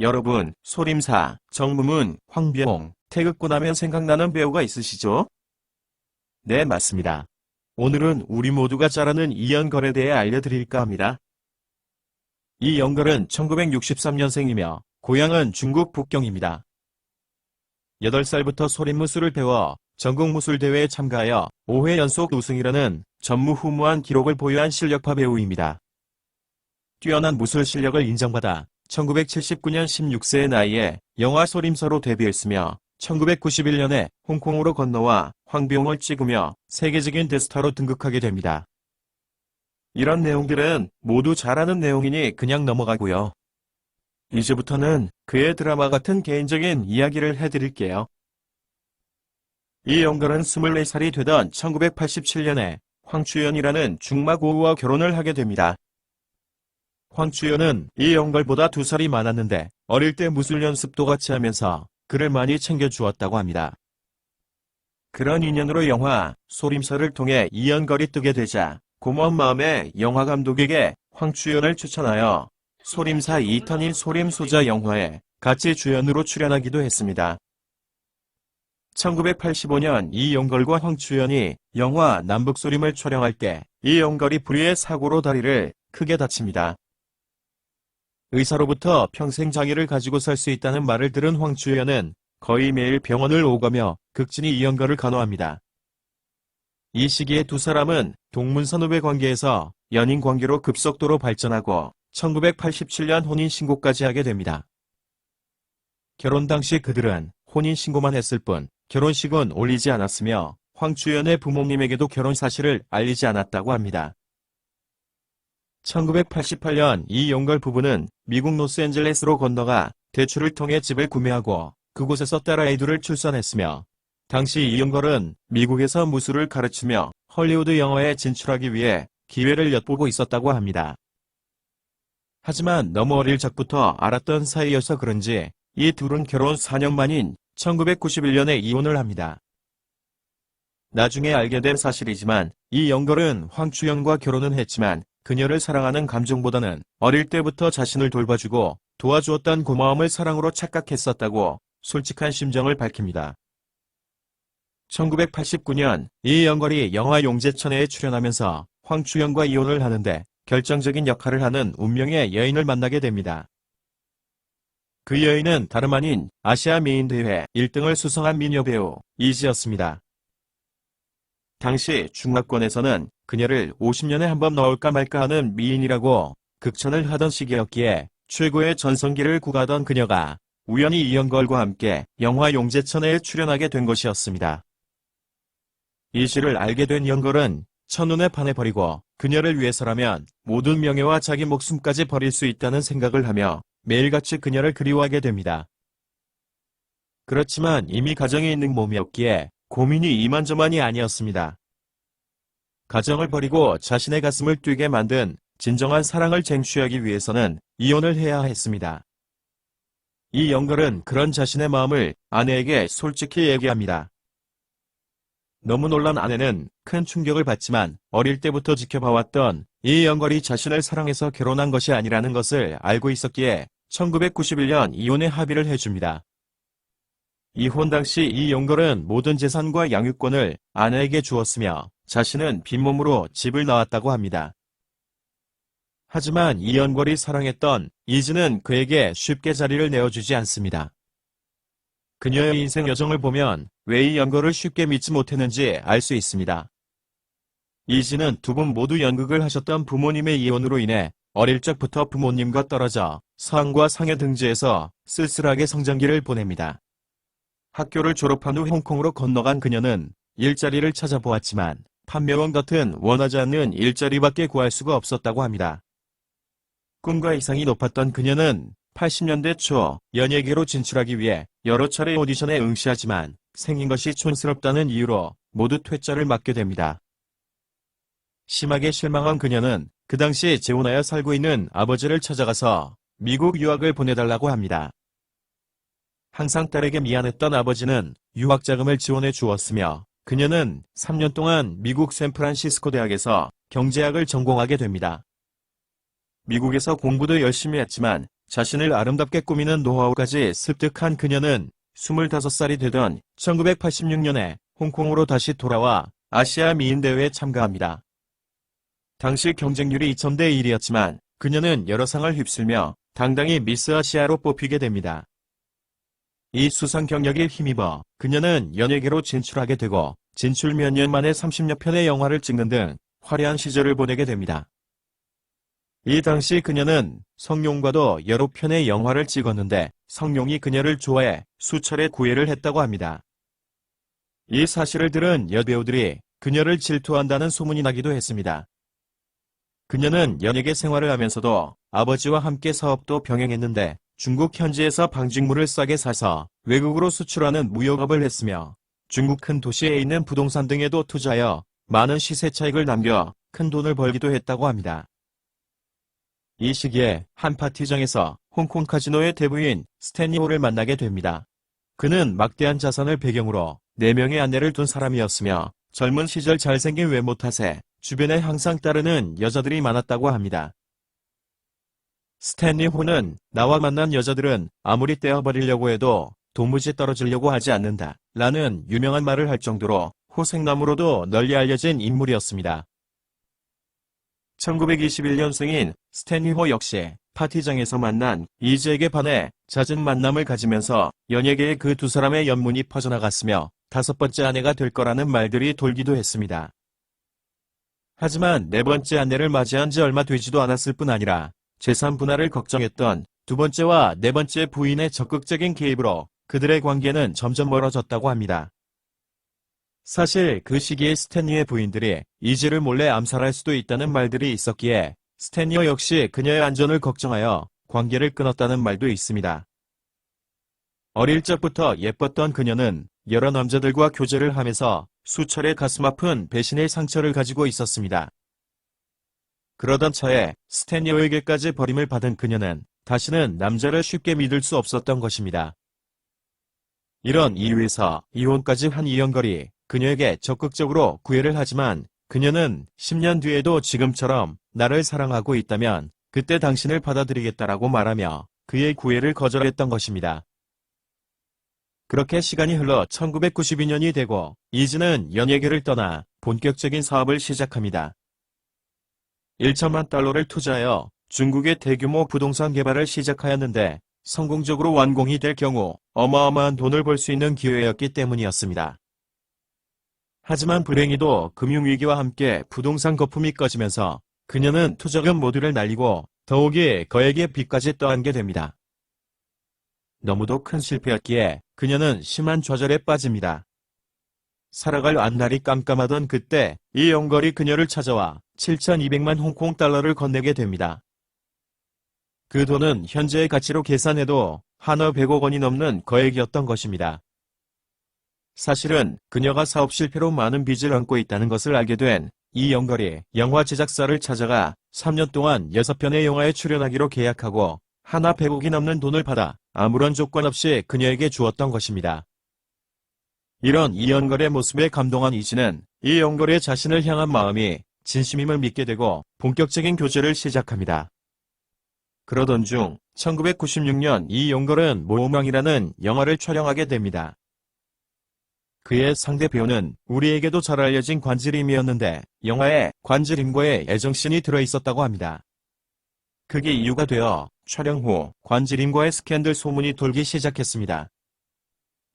여러분, 소림사, 정무문, 황병, 태극권 하면 생각나는 배우가 있으시죠? 네, 맞습니다. 오늘은 우리 모두가 잘 아는 이연걸에 대해 알려드릴까 합니다. 이연걸은 1963년생이며 고향은 중국 북경입니다. 8살부터 소림무술을 배워 전국무술대회에 참가하여 5회 연속 우승이라는 전무후무한 기록을 보유한 실력파 배우입니다. 뛰어난 무술 실력을 인정받아 1979년 16세의 나이에 영화 소림사로 데뷔했으며 1991년에 홍콩으로 건너와 황병을 찍으며 세계적인 대스타로 등극하게 됩니다. 이런 내용들은 모두 잘 아는 내용이니 그냥 넘어가고요. 이제부터는 그의 드라마 같은 개인적인 이야기를 해드릴게요. 이연걸은 24살이 되던 1987년에 황추연이라는 중마고우와 결혼을 하게 됩니다. 황추연은 이연걸보다 2살이 많았는데 어릴 때 무술 연습도 같이 하면서 그를 많이 챙겨주었다고 합니다. 그런 인연으로 영화 소림사를 통해 이연걸이 뜨게 되자 고마운 마음에 영화 감독에게 황추연을 추천하여 소림사 2탄인 소림소자 영화에 같이 주연으로 출연하기도 했습니다. 1985년 이연걸과 황추연이 영화 남북소림을 촬영할 때 이연걸이 불의의 사고로 다리를 크게 다칩니다. 의사로부터 평생 장애를 가지고 살 수 있다는 말을 들은 황추연은 거의 매일 병원을 오가며 극진히 이연걸을 간호합니다. 이 시기에 두 사람은 동문선후배 관계에서 연인 관계로 급속도로 발전하고 1987년 혼인신고까지 하게 됩니다. 결혼 당시 그들은 혼인신고만 했을 뿐 결혼식은 올리지 않았으며 황추연의 부모님에게도 결혼 사실을 알리지 않았다고 합니다. 1988년 이연걸 부부는 미국 로스앤젤레스로 건너가 대출을 통해 집을 구매하고 그곳에서 딸아이들을 출산했으며 당시 이연걸은 미국에서 무술을 가르치며 헐리우드 영화에 진출하기 위해 기회를 엿보고 있었다고 합니다. 하지만 너무 어릴 적부터 알았던 사이여서 그런지 이 둘은 결혼 4년 만인 1991년에 이혼을 합니다. 나중에 알게 된 사실이지만 이연걸은 황추연과 결혼은 했지만 그녀를 사랑하는 감정보다는 어릴 때부터 자신을 돌봐주고 도와주었던 고마움을 사랑으로 착각했었다고 솔직한 심정을 밝힙니다. 1989년 이연걸이 영화 용재천회에 출연하면서 황추연과 이혼을 하는데 결정적인 역할을 하는 운명의 여인을 만나게 됩니다. 그 여인은 다름 아닌 아시아 미인대회 1등을 수상한 미녀 배우 이지였습니다. 당시 중화권에서는 그녀를 50년에 한 번 넣을까 말까 하는 미인이라고 극찬을 하던 시기였기에 최고의 전성기를 구가하던 그녀가 우연히 이연걸과 함께 영화 용재천회에 출연하게 된 것이었습니다. 이 시를 알게 된 연걸은 첫눈에 반해버리고 그녀를 위해서라면 모든 명예와 자기 목숨까지 버릴 수 있다는 생각을 하며 매일같이 그녀를 그리워하게 됩니다. 그렇지만 이미 가정이 있는 몸이었기에 고민이 이만저만이 아니었습니다. 가정을 버리고 자신의 가슴을 뛰게 만든 진정한 사랑을 쟁취하기 위해서는 이혼을 해야 했습니다. 이연걸은 그런 자신의 마음을 아내에게 솔직히 얘기합니다. 너무 놀란 아내는 큰 충격을 받지만 어릴 때부터 지켜봐왔던 이연걸이 자신을 사랑해서 결혼한 것이 아니라는 것을 알고 있었기에 1991년 이혼에 합의를 해줍니다. 이혼 당시 이연걸은 모든 재산과 양육권을 아내에게 주었으며 자신은 빈몸으로 집을 나왔다고 합니다. 하지만 이연걸이 사랑했던 이지는 그에게 쉽게 자리를 내어주지 않습니다. 그녀의 인생 여정을 보면 왜 이연걸을 쉽게 믿지 못했는지 알 수 있습니다. 이지는 두 분 모두 연극을 하셨던 부모님의 이혼으로 인해 어릴 적부터 부모님과 떨어져 서한과 상해 등지에서 쓸쓸하게 성장기를 보냅니다. 학교를 졸업한 후 홍콩으로 건너간 그녀는 일자리를 찾아보았지만 판매원 같은 원하지 않는 일자리밖에 구할 수가 없었다고 합니다. 꿈과 이상이 높았던 그녀는 80년대 초 연예계로 진출하기 위해 여러 차례 오디션에 응시하지만 생긴 것이 촌스럽다는 이유로 모두 퇴짜를 맞게 됩니다. 심하게 실망한 그녀는 그 당시 재혼하여 살고 있는 아버지를 찾아가서 미국 유학을 보내달라고 합니다. 항상 딸에게 미안했던 아버지는 유학 자금을 지원해 주었으며 그녀는 3년 동안 미국 샌프란시스코 대학에서 경제학을 전공하게 됩니다. 미국에서 공부도 열심히 했지만 자신을 아름답게 꾸미는 노하우까지 습득한 그녀는 25살이 되던 1986년에 홍콩으로 다시 돌아와 아시아 미인대회에 참가합니다. 당시 경쟁률이 2000대 1이었지만 그녀는 여러 상을 휩쓸며 당당히 미스 아시아로 뽑히게 됩니다. 이 수상 경력에 힘입어 그녀는 연예계로 진출하게 되고 진출 몇 년 만에 30여 편의 영화를 찍는 등 화려한 시절을 보내게 됩니다. 이 당시 그녀는 성룡과도 여러 편의 영화를 찍었는데 성룡이 그녀를 좋아해 수차례 구애를 했다고 합니다. 이 사실을 들은 여배우들이 그녀를 질투한다는 소문이 나기도 했습니다. 그녀는 연예계 생활을 하면서도 아버지와 함께 사업도 병행했는데 중국 현지에서 방직물을 싸게 사서 외국으로 수출하는 무역업을 했으며 중국 큰 도시에 있는 부동산 등에도 투자하여 많은 시세 차익을 남겨 큰 돈을 벌기도 했다고 합니다. 이 시기에 한 파티장에서 홍콩 카지노의 대부인 스탠리 호를 만나게 됩니다. 그는 막대한 자산을 배경으로 4명의 아내를 둔 사람이었으며 젊은 시절 잘생긴 외모 탓에 주변에 항상 따르는 여자들이 많았다고 합니다. 스탠리 호는 나와 만난 여자들은 아무리 떼어버리려고 해도 도무지 떨어지려고 하지 않는다 라는 유명한 말을 할 정도로 호생남으로도 널리 알려진 인물이었습니다. 1921년생인 스탠리 호 역시 파티장에서 만난 이지에게 반해 잦은 만남을 가지면서 연예계에 그 두 사람의 연문이 퍼져나갔으며 5번째 아내가 될 거라는 말들이 돌기도 했습니다. 하지만 4번째 아내를 맞이한 지 얼마 되지도 않았을 뿐 아니라 재산 분할을 걱정했던 2번째와 4번째 부인의 적극적인 개입으로 그들의 관계는 점점 멀어졌다고 합니다. 사실 그 시기에 스탠리의 부인들이 이지를 몰래 암살할 수도 있다는 말들이 있었기에 스탠리 역시 그녀의 안전을 걱정하여 관계를 끊었다는 말도 있습니다. 어릴 적부터 예뻤던 그녀는 여러 남자들과 교제를 하면서 수차례 가슴 아픈 배신의 상처를 가지고 있었습니다. 그러던 차에 스탠리에게까지 버림을 받은 그녀는 다시는 남자를 쉽게 믿을 수 없었던 것입니다. 이런 이유에서 이혼까지 한 이영걸이 그녀에게 적극적으로 구애를 하지만 그녀는 10년 뒤에도 지금처럼 나를 사랑하고 있다면 그때 당신을 받아들이겠다라고 말하며 그의 구애를 거절했던 것입니다. 그렇게 시간이 흘러 1992년이 되고 이지는 연예계를 떠나 본격적인 사업을 시작합니다. 1천만 달러를 투자하여 중국의 대규모 부동산 개발을 시작하였는데 성공적으로 완공이 될 경우 어마어마한 돈을 벌 수 있는 기회였기 때문이었습니다. 하지만 불행히도 금융위기와 함께 부동산 거품이 꺼지면서 그녀는 투자금 모두를 날리고 더욱이 거액의 빚까지 떠안게 됩니다. 너무도 큰 실패였기에 그녀는 심한 좌절에 빠집니다. 살아갈 앞날이 깜깜하던 그때 이영걸이 그녀를 찾아와 7,200만 홍콩 달러를 건네게 됩니다. 그 돈은 현재의 가치로 계산해도 한화 100억 원이 넘는 거액이었던 것입니다. 사실은 그녀가 사업 실패로 많은 빚을 안고 있다는 것을 알게 된 이영걸이 영화 제작사를 찾아가 3년 동안 6편의 영화에 출연하기로 계약하고 한화 100억이 넘는 돈을 받아 아무런 조건 없이 그녀에게 주었던 것입니다. 이런 이영걸의 모습에 감동한 이지는 이영걸의 자신을 향한 마음이 진심임을 믿게 되고 본격적인 교제를 시작합니다. 그러던 중 1996년 이영걸은 모험왕이라는 영화를 촬영하게 됩니다. 그의 상대 배우는 우리에게도 잘 알려진 관지림이었는데 영화에 관지림과의 애정씬이 들어있었다고 합니다. 그게 이유가 되어 촬영 후 관지림과의 스캔들 소문이 돌기 시작했습니다.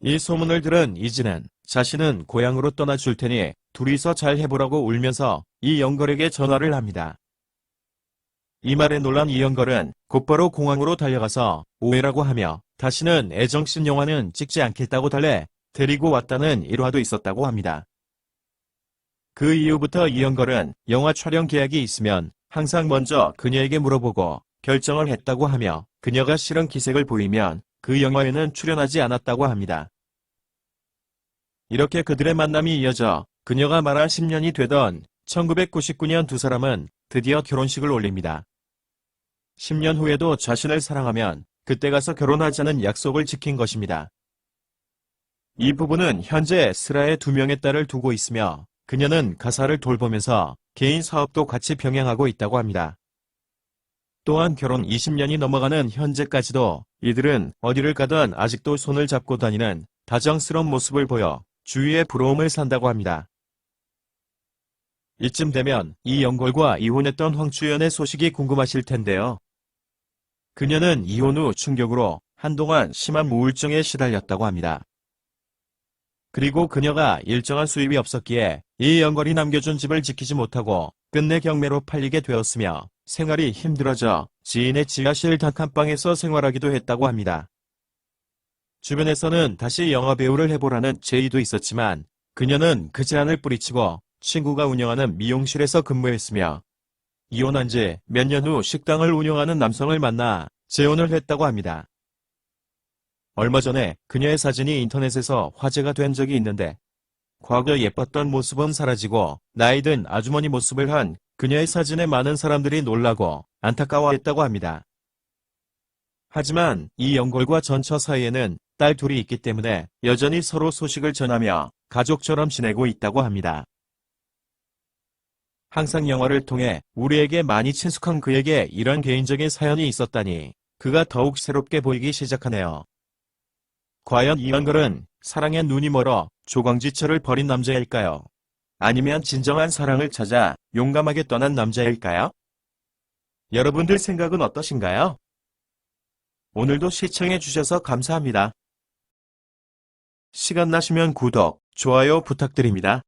이 소문을 들은 이지는 자신은 고향으로 떠나줄 테니 둘이서 잘 해보라고 울면서 이영걸에게 전화를 합니다. 이 말에 놀란 이영걸은 곧바로 공항으로 달려가서 오해라고 하며 다시는 애정씬 영화는 찍지 않겠다고 달래 데리고 왔다는 일화도 있었다고 합니다. 그 이후부터 이영걸은 영화 촬영 계약이 있으면 항상 먼저 그녀에게 물어보고 결정을 했다고 하며 그녀가 싫은 기색을 보이면 그 영화에는 출연하지 않았다고 합니다. 이렇게 그들의 만남이 이어져 그녀가 말한 10년이 되던 1999년 두 사람은 드디어 결혼식을 올립니다. 10년 후에도 자신을 사랑하면 그때 가서 결혼하자는 약속을 지킨 것입니다. 이 부부는 현재 슬하에 2명의 딸을 두고 있으며 그녀는 가사를 돌보면서 개인 사업도 같이 병행하고 있다고 합니다. 또한 결혼 20년이 넘어가는 현재까지도 이들은 어디를 가든 아직도 손을 잡고 다니는 다정스러운 모습을 보여 주위의 부러움을 산다고 합니다. 이쯤 되면 이영걸과 이혼했던 황추연의 소식이 궁금하실 텐데요. 그녀는 이혼 후 충격으로 한동안 심한 우울증에 시달렸다고 합니다. 그리고 그녀가 일정한 수입이 없었기에 이영걸이 남겨준 집을 지키지 못하고 끝내 경매로 팔리게 되었으며 생활이 힘들어져 지인의 지하실 단칸방에서 생활하기도 했다고 합니다. 주변에서는 다시 영화배우를 해보라는 제의도 있었지만 그녀는 그 제안을 뿌리치고 친구가 운영하는 미용실에서 근무했으며 이혼한 지 몇 년 후 식당을 운영하는 남성을 만나 재혼을 했다고 합니다. 얼마 전에 그녀의 사진이 인터넷에서 화제가 된 적이 있는데 과거 예뻤던 모습은 사라지고 나이 든 아주머니 모습을 한 그녀의 사진에 많은 사람들이 놀라고 안타까워했다고 합니다. 하지만 이영걸과 전처 사이에는 딸 둘이 있기 때문에 여전히 서로 소식을 전하며 가족처럼 지내고 있다고 합니다. 항상 영화를 통해 우리에게 많이 친숙한 그에게 이런 개인적인 사연이 있었다니 그가 더욱 새롭게 보이기 시작하네요. 과연 이영걸은 사랑에 눈이 멀어 조광지철을 버린 남자일까요? 아니면 진정한 사랑을 찾아 용감하게 떠난 남자일까요? 여러분들 생각은 어떠신가요? 오늘도 시청해주셔서 감사합니다. 시간 나시면 구독, 좋아요 부탁드립니다.